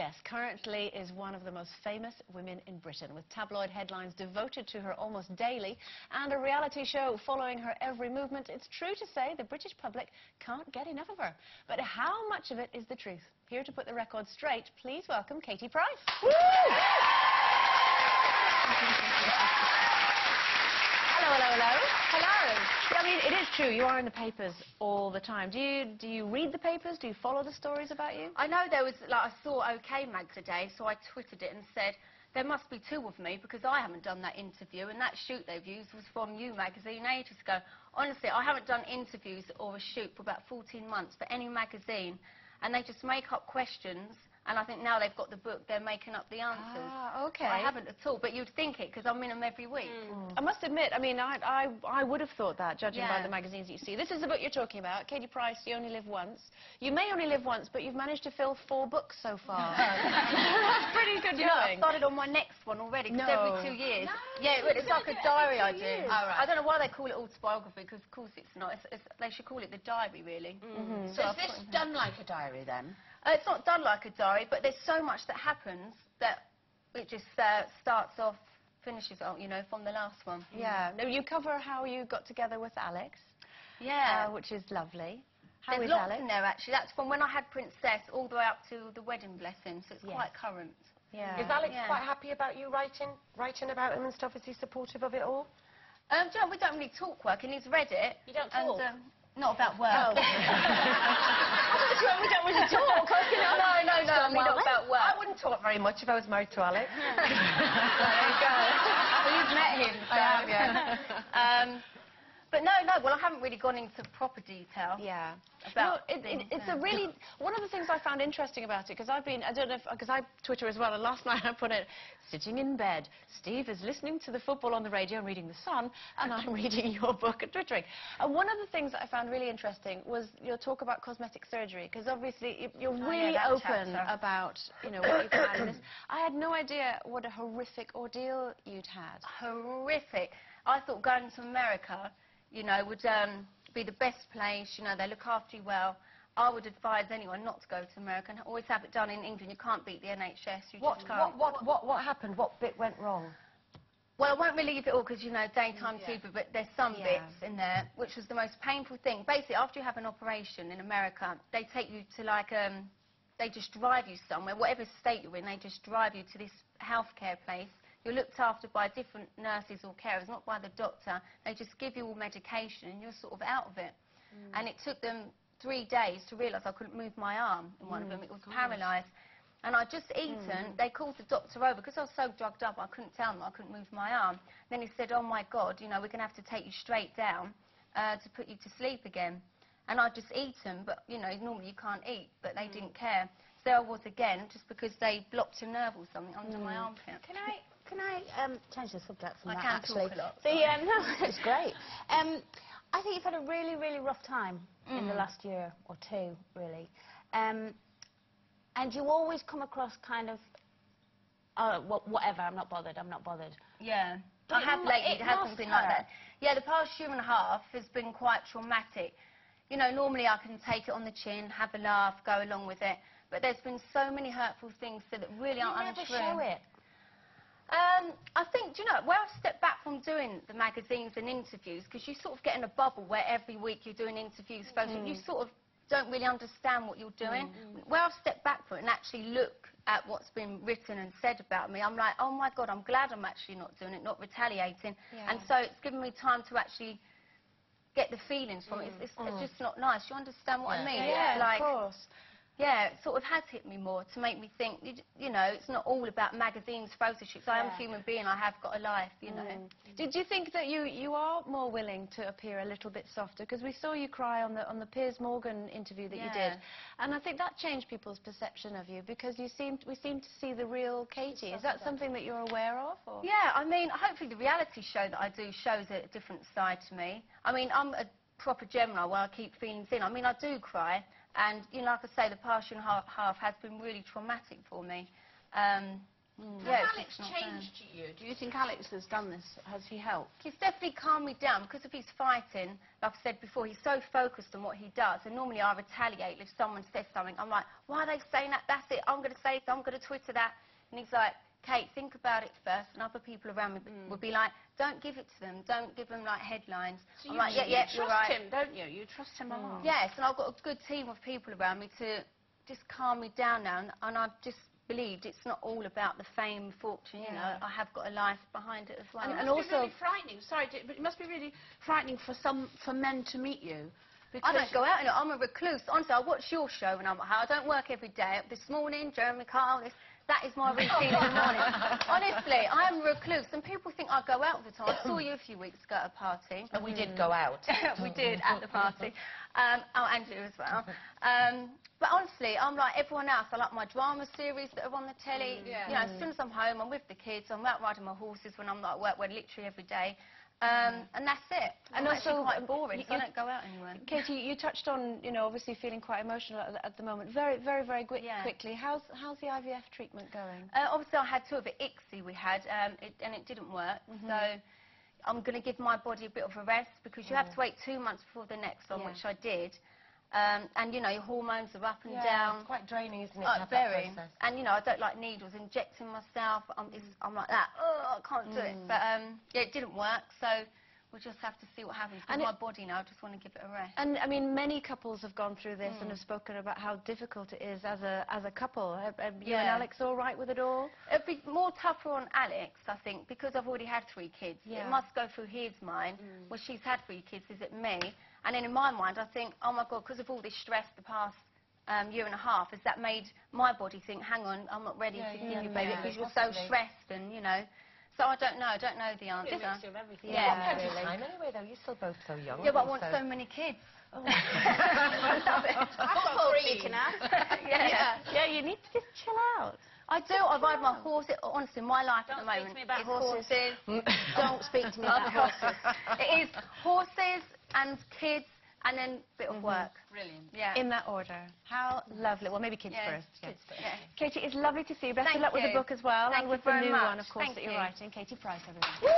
Yes, currently is one of the most famous women in Britain, with tabloid headlines devoted to her almost daily and a reality show following her every movement. It's true to say the British public can't get enough of her. But how much of it is the truth? Here to put the record straight, please welcome Katie Price. Woo! Hello, hello, hello. Hello. I mean, it is true. You are in the papers all the time. Do you read the papers? Do you follow the stories about you? I know there was, like, I saw OK Mag today, so I twittered it and said, there must be two of me because I haven't done that interview, and that shoot they've used was from You magazine ages ago. Honestly, I haven't done interviews or a shoot for about 14 months for any magazine, and they just make up questions. And I think now they've got the book, they're making up the answers. Ah, OK. I haven't at all, but you'd think it, because I'm in them every week. I must admit, I mean, I would have thought that, judging by the magazines you see. This is the book you're talking about, Katie Price, You Only Live Once. You may only live once, but you've managed to fill 4 books so far. Pretty good going. I started on my next one already, because every 2 years. No, yeah, it's like a diary I do. Oh, right. I don't know why they call it autobiography, because of course it's not. They should call it the diary, really. So is this done like a diary, then? It's not done like a diary, but there's so much that happens that it just starts off, finishes off, you know, from the last one. Yeah. No, you cover how you got together with Alex. Yeah. Which is lovely. How There's is lots Alex? in there, actually. That's from when I had Princess all the way up to the wedding blessing, so it's quite current. Yeah. Is Alex quite happy about you writing about him and stuff? Is he supportive of it all? Do you know, we don't really talk work, and he's read it. You don't talk? Not about work. Oh. We don't really talk. No, I mean not about work. I wouldn't talk very much if I was married to Alex. There you go. Well, you've met him, so. I have, yeah. But no, well, I haven't really gone into proper detail. Yeah. About it's a really, one of the things I found interesting about it, because I don't know, because I Twitter as well, and last night I put it, sitting in bed, Steve is listening to the football on the radio and reading The Sun, and I'm reading your book and twittering. And one of the things that I found really interesting was your talk about cosmetic surgery, because obviously you're really open about, you know, what you've had in this. I had no idea what a horrific ordeal you'd had. Horrific. I thought going to America, you know, would be the best place. You know, they look after you well. I would advise anyone not to go to America and always have it done in England. You can't beat the NHS. You just can't. What happened? What bit went wrong? Well, I won't relieve it all because, you know, daytime TV, but there's some bits in there, which was the most painful thing. Basically, after you have an operation in America, they take you to, like, they just drive you somewhere, whatever state you're in, they just drive you to this healthcare place. You're looked after by different nurses or carers, not by the doctor. They just give you all medication and you're sort of out of it. And it took them 3 days to realise I couldn't move my arm in one of them. It was paralysed. And I'd just eaten. They called the doctor over because I was so drugged up I couldn't tell them I couldn't move my arm. Then he said, oh my God, you know, we're going to have to take you straight down to put you to sleep again. And I'd just eaten, but, you know, normally you can't eat, but they didn't care. So there I was again, just because they blocked a nerve or something under my armpit. Can I change the subject from I that, can actually? talk a lot. No, it's great. I think you've had a really, really rough time in the last year or two, really. And you always come across kind of, whatever, I'm not bothered. Yeah. But I have lately had something like that. Yeah, the past year and a half has been quite traumatic. You know, normally I can take it on the chin, have a laugh, go along with it. But there's been so many hurtful things that really aren't untrue. You never show it. I think, do you know, where I've stepped back from doing the magazines and interviews, because you sort of get in a bubble where every week you're doing interviews, you sort of don't really understand what you're doing. Where I've stepped back from it and actually look at what's been written and said about me, I'm like, oh my God, I'm glad I'm actually not doing it, not retaliating. And so it's given me time to actually get the feelings from it. It's just not nice. You understand what I mean? Yeah, like, of course. Yeah, it sort of has hit me more to make me think, you know, it's not all about magazines, photo shoots. I am a human being. I have got a life, you know. Did you think that you are more willing to appear a little bit softer? Because we saw you cry on the Piers Morgan interview that you did, and I think that changed people's perception of you because we seem to see the real Katie. Is that something that you're aware of? Or? Yeah, I mean, hopefully the reality show that I do shows a different side to me. I mean, I'm a proper Gemini where I keep feelings in. I mean, I do cry. And, you know, like I say, the past year and a half has been really traumatic for me. Has Alex changed you? Do you think Alex has done this? Has he helped? He's definitely calmed me down because of his fighting. Like I said before, he's so focused on what he does, and normally I retaliate if someone says something. I'm like, why are they saying that? That's it. I'm going to say it. I'm going to Twitter that. And he's like, Kate, think about it first. And other people around me would be like, don't give it to them. Don't give them like headlines. So I'm like, yeah, you're right. You trust him, don't you? You trust him a lot. Yes, and I've got a good team of people around me to just calm me down now, and I've just believed it's not all about the fame, fortune, you know. I have got a life behind it as well. And it must be really frightening. Sorry, but it must be really frightening for men to meet you. I don't go out, I'm a recluse. Honestly, I watch your show when I'm at home. I don't work every day. This morning, Jeremy Kyle, that is my routine in the morning. Honestly, I am a recluse, and people think I go out all the time. I saw you a few weeks ago at a party. And we did go out. We did, at the party. And you as well. But honestly, I'm like everyone else. I like my drama series that are on the telly. You know, as soon as I'm home, I'm with the kids. I'm out riding my horses when I'm not at work, literally every day. And that's it. And I'm also quite boring, so I don't go out anywhere. Katie, you touched on, you know, obviously feeling quite emotional at the moment. Very quickly. How's the IVF treatment going? Obviously, I had two of it. ICSI we had, and it didn't work. So I'm going to give my body a bit of a rest because you have to wait 2 months before the next one, which I did. And, you know, your hormones are up and down. It's quite draining, isn't it, to have very. that process? And, you know, I don't like needles, injecting myself. I'm like that. Oh, I can't do it. But, yeah, it didn't work, so we'll just have to see what happens. And my body now, I just want to give it a rest. And, I mean, many couples have gone through this and have spoken about how difficult it is as a couple. Are you and Alex all right with it all? It'd be more tougher on Alex, I think, because I've already had 3 kids. It must go through his mind. Well, she's had 3 kids, is it me? And then in my mind, I think, oh, my God, because of all this stress the past year and a half, has that made my body think, hang on, I'm not ready to give you baby because you're so stressed and, you know. So I don't know the answer. Yeah, plenty of time anyway, though. You're still both so young. Yeah, but I want so many kids. I love it. I've got 3 you can have. Yeah, you need to just chill out. I do. I ride my horse. Honestly, my life at the moment speak to me about is horses. Don't speak to me about horses. It is horses and kids and then a bit of work. Brilliant. Yeah. In that order. How lovely. Well, maybe kids first. Kids first. Katie, it's lovely to see you. Best of Thank luck with the you. book as well. Thank and with you the very new much. one, of course, Thank that you're you. writing. Katie Price, everyone. Woo!